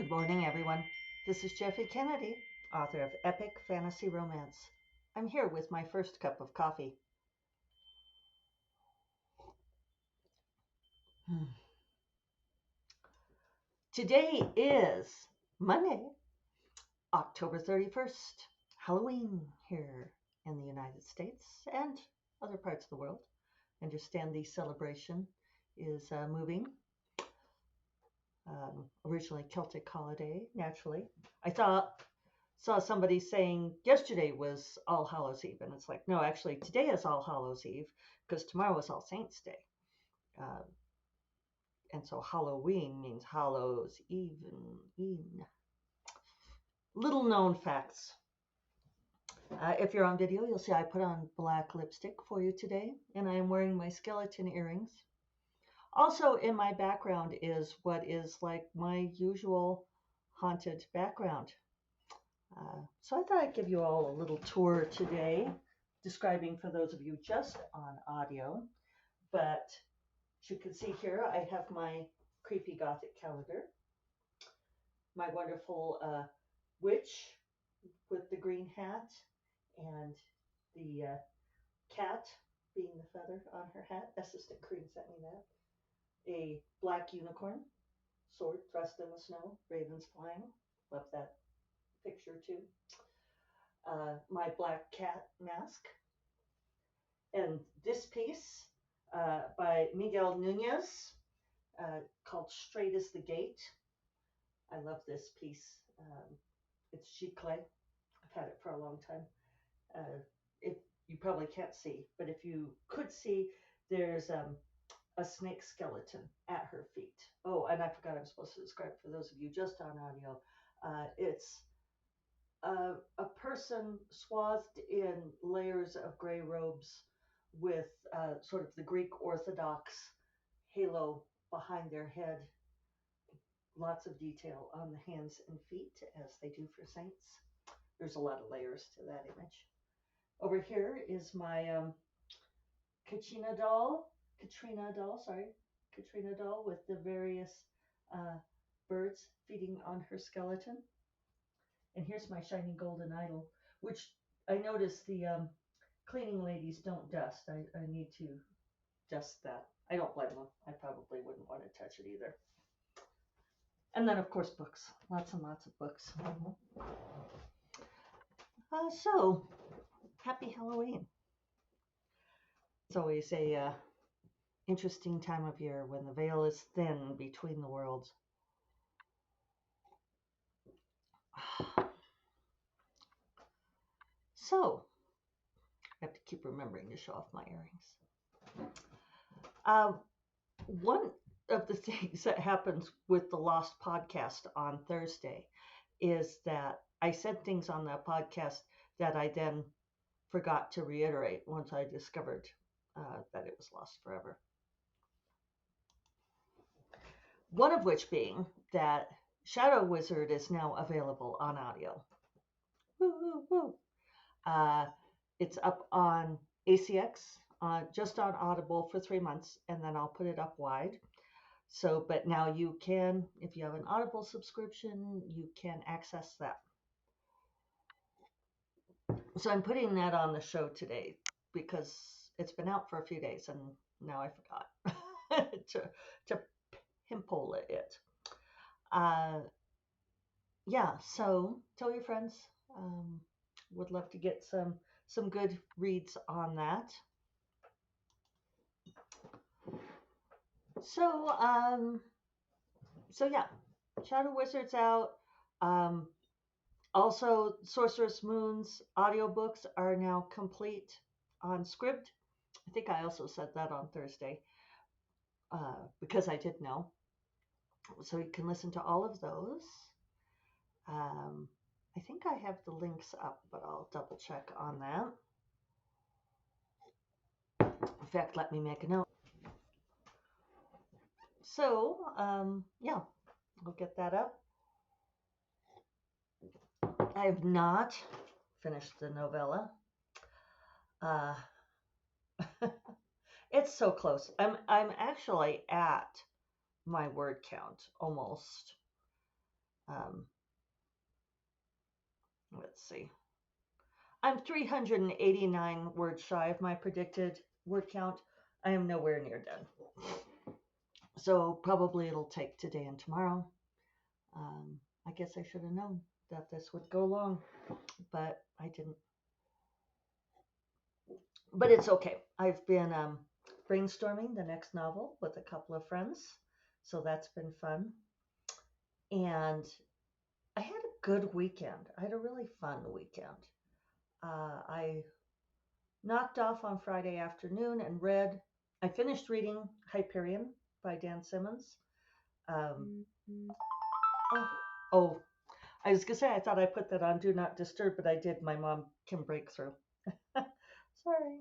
Good morning, everyone. This is Jeffy Kennedy, author of Epic Fantasy Romance. I'm here with my first cup of coffee. Today is Monday, October 31st, Halloween here in the United States and other parts of the world. I understand the celebration is moving. Originally Celtic holiday, naturally. I saw somebody saying yesterday was All Hallows Eve, and it's like, no, actually today is All Hallows Eve because tomorrow is All Saints Day. Uh, and so Halloween means Hallows Even. Little known facts. If you're on video, you'll see I put on black lipstick for you today, and I am wearing my skeleton earrings. Also in my background is what is like my usual haunted background. So I thought I'd give you all a little tour today, describing for those of you just on audio. But as you can see here, I have my creepy gothic calendar, my wonderful witch with the green hat, and the cat being the feather on her hat. Assistant Cream sent me that. A black unicorn, sword thrust in the snow, ravens flying. Love that picture too. My black cat mask. And this piece by Miguel Nunez called Straight as the Gate. I love this piece. It's chicle. I've had it for a long time. If you probably can't see, but if you could see, there's a snake skeleton at her feet. Oh, and I forgot I'm supposed to describe for those of you just on audio. It's a person swathed in layers of gray robes with sort of the Greek Orthodox halo behind their head. Lots of detail on the hands and feet, as they do for saints. There's a lot of layers to that image. Over here is my Katrina doll with the various birds feeding on her skeleton. And here's my shiny golden idol, which I noticed the cleaning ladies don't dust. I need to dust that. I don't blame them. I probably wouldn't want to touch it either. And then, of course, books. Lots and lots of books. So, happy Halloween. It's always a interesting time of year when the veil is thin between the worlds. So, I have to keep remembering to show off my earrings. One of the things that happens with the Lost podcast on Thursday is that I said things on that podcast that I then forgot to reiterate once I discovered that it was lost forever. One of which being that Shadow Wizard is now available on audio. Woo, woo, woo. It's up on ACX, just on Audible for 3 months, and then I'll put it up wide. So, but now you can, if you have an Audible subscription, you can access that. So I'm putting that on the show today because it's been out for a few days and now I forgot to pimple it. Yeah, so tell your friends. Would love to get some good reads on that. So yeah, Shadow Wizard's out. Also, Sorceress Moon's audiobooks are now complete on Scribd. I think I also said that on Thursday because I did know. So you can listen to all of those. I think I have the links up, but I'll double check on that. In fact, let me make a note. So, yeah, I'll get that up. I have not finished the novella. It's so close. I'm actually at my word count almost. Um, let's see. I'm 389 words shy of my predicted word count. I am nowhere near done. So probably it'll take today and tomorrow. I guess I should have known that this would go long, but I didn't. But it's okay. I've been brainstorming the next novel with a couple of friends, so that's been fun. And I had a good weekend. I had a really fun weekend. I knocked off on Friday afternoon and read. I finished reading Hyperion by Dan Simmons. Um, oh, oh, I was gonna say I thought I put that on Do Not Disturb, but I did. My mom can break through. Sorry.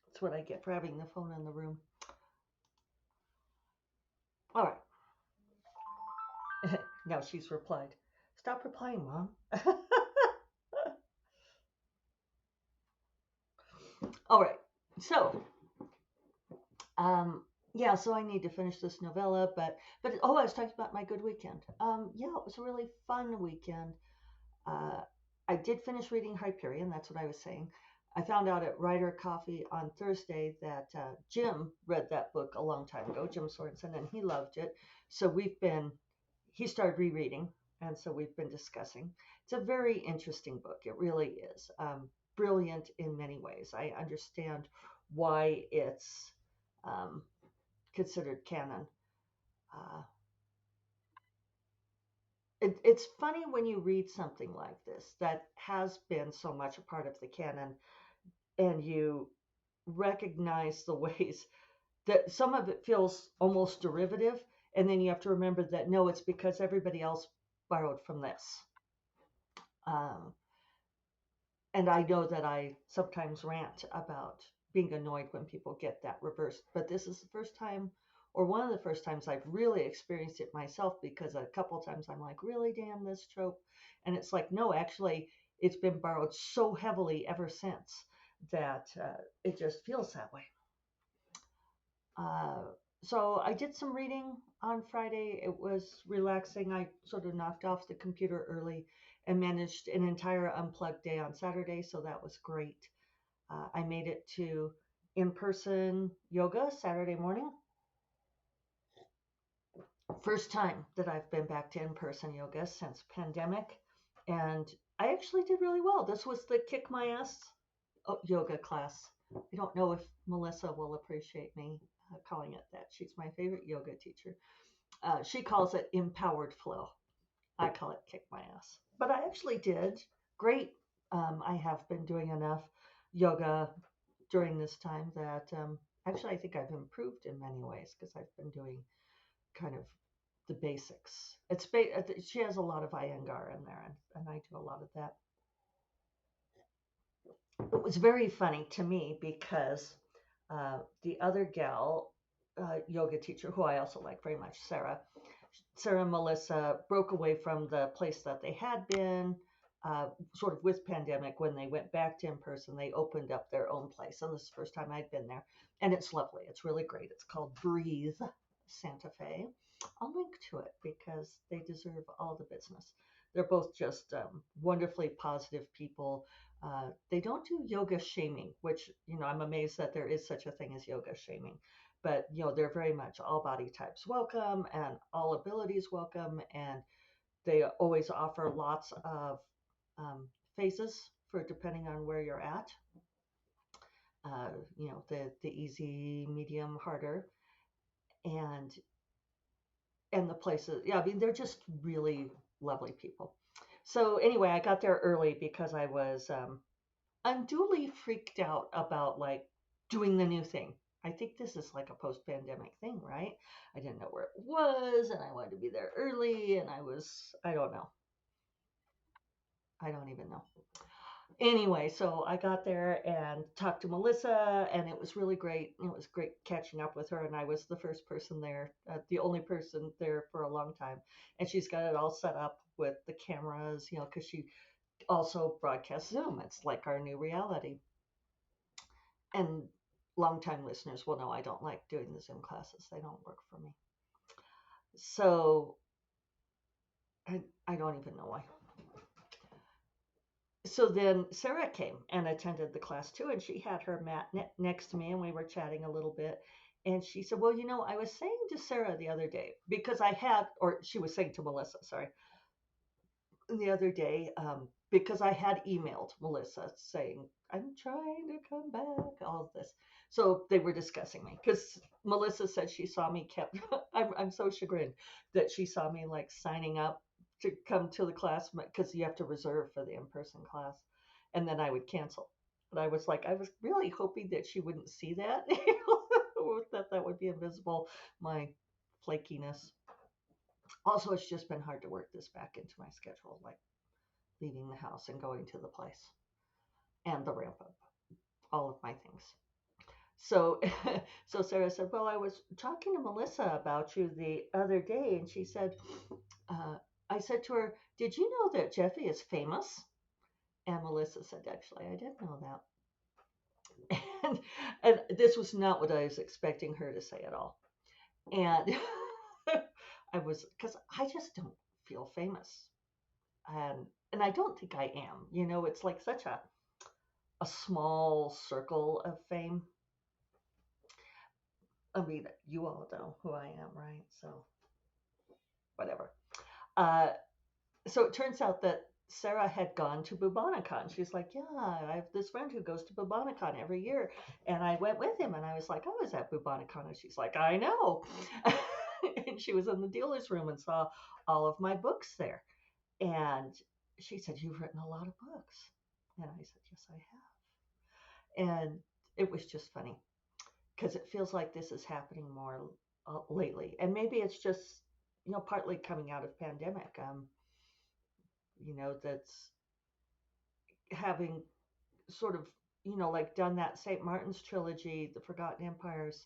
That's what I get for having the phone in the room. All right. Now she's replied. Stop replying, Mom. All right. So, um, yeah, so I need to finish this novella, but oh, I was talking about my good weekend. Yeah, it was a really fun weekend. Uh, I did finish reading Hyperion. That's what I was saying. I found out at Writer Coffee on Thursday that Jim read that book a long time ago, Jim Sorensen, and he loved it. So he started rereading, and so we've been discussing. It's a very interesting book. It really is. Brilliant in many ways. I understand why it's um, considered canon. Uh, it's funny when you read something like this that has been so much a part of the canon and you recognize the ways that some of it feels almost derivative. And then you have to remember that no, it's because everybody else borrowed from this. Um, and I know that I sometimes rant about being annoyed when people get that reversed, but this is the first time, or one of the first times I've really experienced it myself, because a couple of times I'm like, really, damn this trope. And it's like, no, actually, it's been borrowed so heavily ever since that it just feels that way. Uh, so I did some reading on Friday. It was relaxing. I sort of knocked off the computer early and managed an entire unplugged day on Saturday, so that was great. I made it to in-person yoga Saturday morning. First time that I've been back to in-person yoga since pandemic, and I actually did really well. This was the kick my ass yoga class. I don't know if Melissa will appreciate me calling it that. She's my favorite yoga teacher. She calls it empowered flow. I call it kick my ass. But I actually did great. I have been doing enough yoga during this time that actually I think I've improved in many ways because I've been doing kind of the basics. She has a lot of Iyengar in there, and I do a lot of that. It was very funny to me because the other gal, yoga teacher, who I also like very much, Sarah and Melissa broke away from the place that they had been, sort of with pandemic. When they went back to in person, they opened up their own place, and this is the first time I'd been there, and it's lovely. It's really great. It's called Breathe Santa Fe. I'll link to it because they deserve all the business. They're both just wonderfully positive people. They don't do yoga shaming, which, I'm amazed that there is such a thing as yoga shaming. But, they're very much all body types welcome and all abilities welcome. And they always offer lots of phases for depending on where you're at. The easy, medium, harder, and and the places. Yeah, I mean, they're just really lovely people. So anyway, I got there early because I was unduly freaked out about like doing the new thing. I think this is like a post-pandemic thing, right? I didn't know where it was, and I wanted to be there early, and I don't know. I don't even know. Anyway, so I got there and talked to Melissa, and it was really great. It was great catching up with her, and I was the first person there, the only person there for a long time. And she's got it all set up with the cameras, because she also broadcasts Zoom. It's like our new reality. And longtime listeners will know I don't like doing the Zoom classes. They don't work for me. So I don't even know why. So then Sarah came and attended the class too, and she had her mat next to me, and we were chatting a little bit. And she said, "Well, I was saying to Sarah the other day because I had, or she was saying to Melissa, sorry, the other day because I had emailed Melissa saying, I'm trying to come back, all of this. So they were discussing me because Melissa said she saw me kept, I'm so chagrined that she saw me like signing up to come to the class because you have to reserve for the in person class. And then I would cancel. But I was like, I was really hoping that she wouldn't see that, that would be invisible, my flakiness. Also, it's just been hard to work this back into my schedule. Like, leaving the house and going to the place and the ramp up, all of my things. So, so Sarah said, "Well, I was talking to Melissa about you the other day, and she said, I said to her, did you know that Jeffy is famous?" And Melissa said, "Actually, I didn't know that." And this was not what I was expecting her to say at all. And I was, because I just don't feel famous, and I don't think I am. It's like such a small circle of fame. I mean, you all know who I am, right? So, whatever. Uh, so it turns out that Sarah had gone to Bubonic-Con. She's like, "Yeah, I have this friend who goes to Bubonic-Con every year." And I went with him, and I was like, "I was at Bubonic-Con." And she's like, "I know." And she was in the dealer's room and saw all of my books there. And she said, "You've written a lot of books." And I said, "Yes, I have." And it was just funny because it feels like this is happening more lately, and maybe it's just partly coming out of pandemic. That's having sort of like done that St. Martin's trilogy, The Forgotten Empires,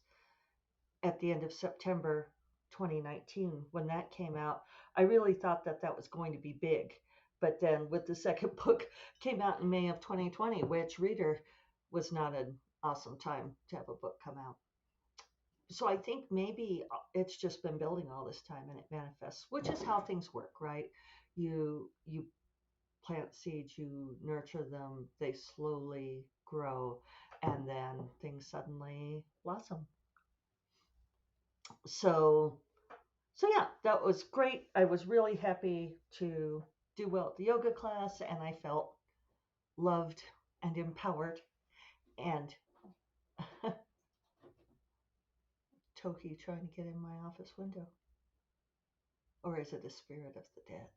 at the end of September 2019 when that came out. I really thought that that was going to be big, but then with the second book came out in May of 2020, which reader was not an awesome time to have a book come out. So I think maybe it's just been building all this time and it manifests, which is how things work, right? You plant seeds, you nurture them, they slowly grow, and then things suddenly blossom. So so yeah, that was great. I was really happy to do well at the yoga class, and I felt loved and empowered. And Toki trying to get in my office window, or is it a spirit of the dead?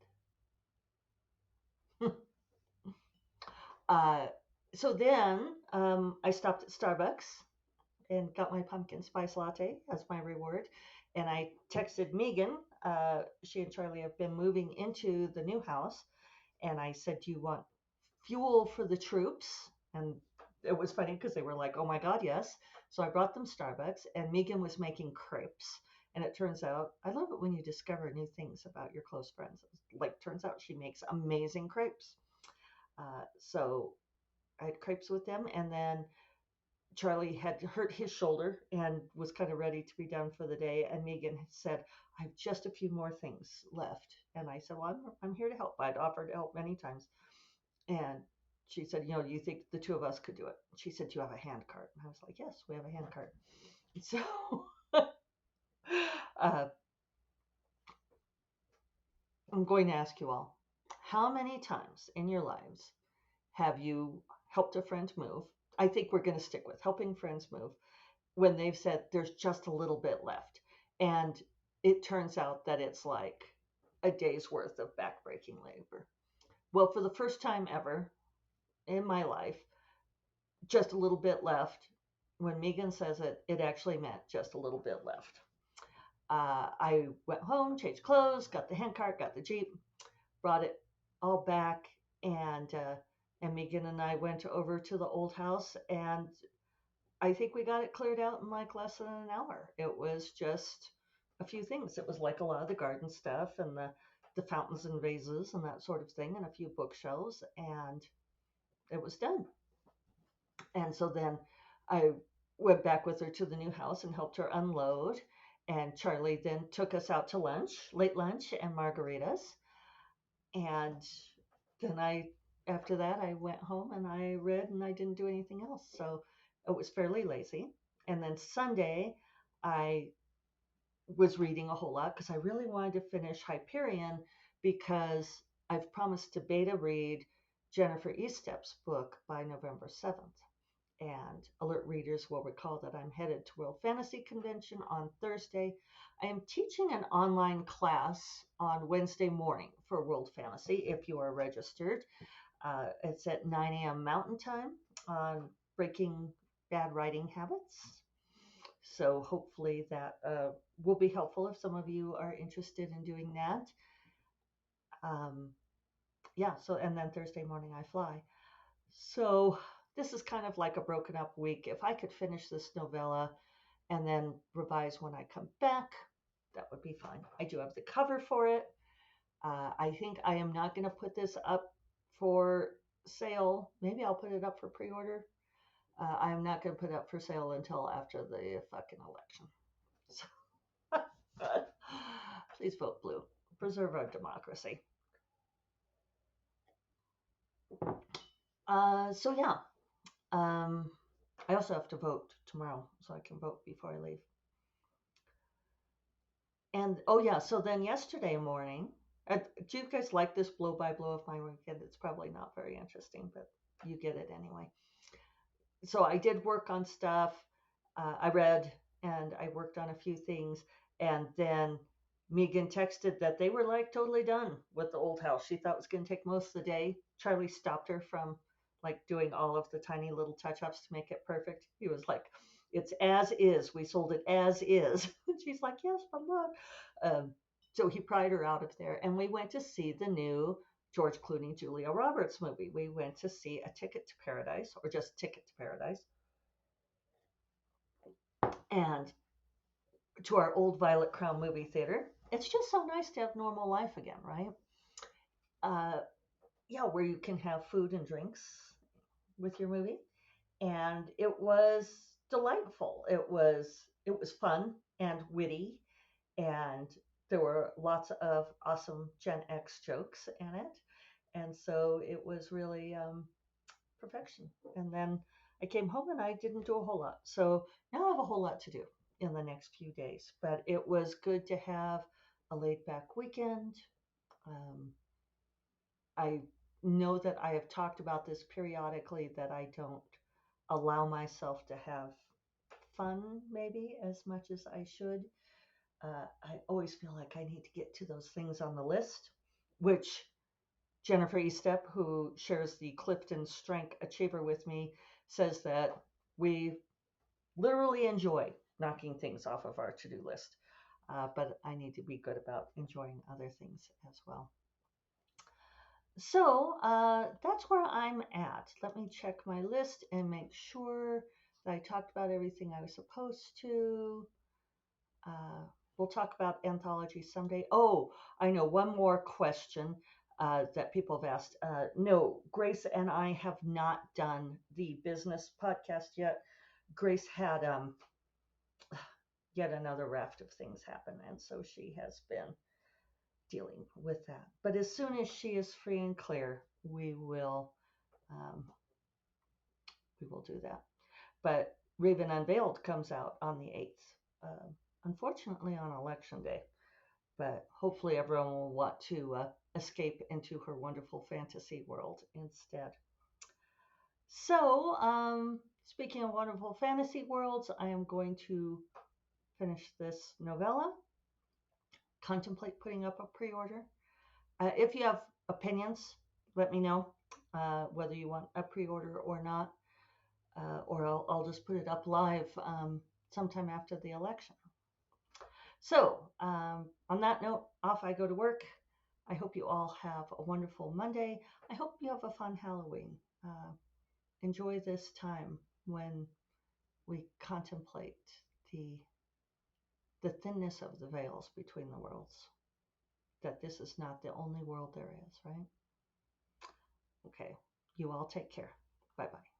Uh, so then I stopped at Starbucks and got my pumpkin spice latte as my reward. And I texted Megan. She and Charlie have been moving into the new house. And I said, "Do you want fuel for the troops?" And it was funny because they were like, "Oh my God, yes." So I brought them Starbucks, and Megan was making crepes. And it turns out, I love it when you discover new things about your close friends. Like, turns out she makes amazing crepes. So I had crepes with them, and then Charlie had hurt his shoulder and was kind of ready to be done for the day. And Megan had said, "I have just a few more things left." And I said, "Well, I'm here to help." I'd offered to help many times. And she said, "Do you think the two of us could do it?" She said, "Do you have a hand cart?" And I was like, "Yes, we have a hand cart." So uh, I'm going to ask you all, how many times in your lives have you helped a friend move? I think we're going to stick with helping friends move when they've said there's just a little bit left. And it turns out that it's like a day's worth of backbreaking labor. Well, for the first time ever in my life, just a little bit left. When Megan says it, it actually meant just a little bit left. I went home, changed clothes, got the handcart, got the Jeep, brought it all back, and Megan and I went over to the old house, and I think we got it cleared out in like less than an hour. It was just a few things. It was like a lot of the garden stuff and the fountains and vases and that sort of thing, and a few bookshelves, and it was done. And so then I went back with her to the new house and helped her unload. And Charlie then took us out to lunch, late lunch, and margaritas. And then after that, I went home and I read and I didn't do anything else. So it was fairly lazy. And then Sunday, I was reading a whole lot because I really wanted to finish Hyperion because I've promised to beta read Jennifer Estep's book by November 7th. And alert readers will recall that I'm headed to World Fantasy Convention on Thursday. I am teaching an online class on Wednesday morning for World Fantasy if you are registered. It's at 9 a.m. Mountain Time on breaking bad writing habits. So hopefully that will be helpful if some of you are interested in doing that. Um, yeah, so and then Thursday morning I fly. So this is kind of like a broken up week. If I could finish this novella and then revise when I come back, that would be fine. I do have the cover for it. I think I am not going to put this up for sale. Maybe I'll put it up for pre-order. I am not going to put it up for sale until after the fucking election. So, please vote blue. Preserve our democracy. So yeah, I also have to vote tomorrow, so I can vote before I leave. And oh yeah, so then yesterday morning, do you guys like this blow by blow of my weekend? It's probably not very interesting, but you get it anyway. So I did work on stuff. I read and I worked on a few things, and then Megan texted that they were like totally done with the old house. She thought it was going to take most of the day. Charlie stopped her from like doing all of the tiny little touch ups to make it perfect. He was like, "It's as is. We sold it as is." And she's like, "Yes, but look." So he pried her out of there, and we went to see the new George Clooney, Julia Roberts movie. We went to see A Ticket to Paradise, or just Ticket to Paradise, and to our old Violet Crown movie theater. It's just so nice to have normal life again, right? Uh, yeah, where you can have food and drinks with your movie, and it was delightful. It was fun and witty, and there were lots of awesome Gen X jokes in it, and so it was really perfection. And then I came home and I didn't do a whole lot. So now I have a whole lot to do in the next few days. But it was good to have a laid back weekend. Um, I know that I have talked about this periodically that I don't allow myself to have fun maybe as much as I should. I always feel like I need to get to those things on the list, which Jennifer Estep, who shares the Clifton Strength Achiever with me, says that we literally enjoy knocking things off of our to-do list. But I need to be good about enjoying other things as well. So that's where I'm at. Let me check my list and make sure that I talked about everything I was supposed to. We'll talk about anthology someday. Oh, I know one more question that people have asked. No, Grace and I have not done the business podcast yet. Grace had yet another raft of things happen, and so she has been dealing with that. But as soon as she is free and clear, um, we will do that. But Raven Unveiled comes out on the 8th, unfortunately on election day. But hopefully everyone will want to escape into her wonderful fantasy world instead. So, speaking of wonderful fantasy worlds, I am going to finish this novella, contemplate putting up a pre-order. If you have opinions, let me know whether you want a pre-order or not, or I'll just put it up live sometime after the election. So, on that note, off I go to work. I hope you all have a wonderful Monday. I hope you have a fun Halloween. Enjoy this time when we contemplate the thinness of the veils between the worlds. That this is not the only world there is, right? Okay, you all take care. Bye-bye.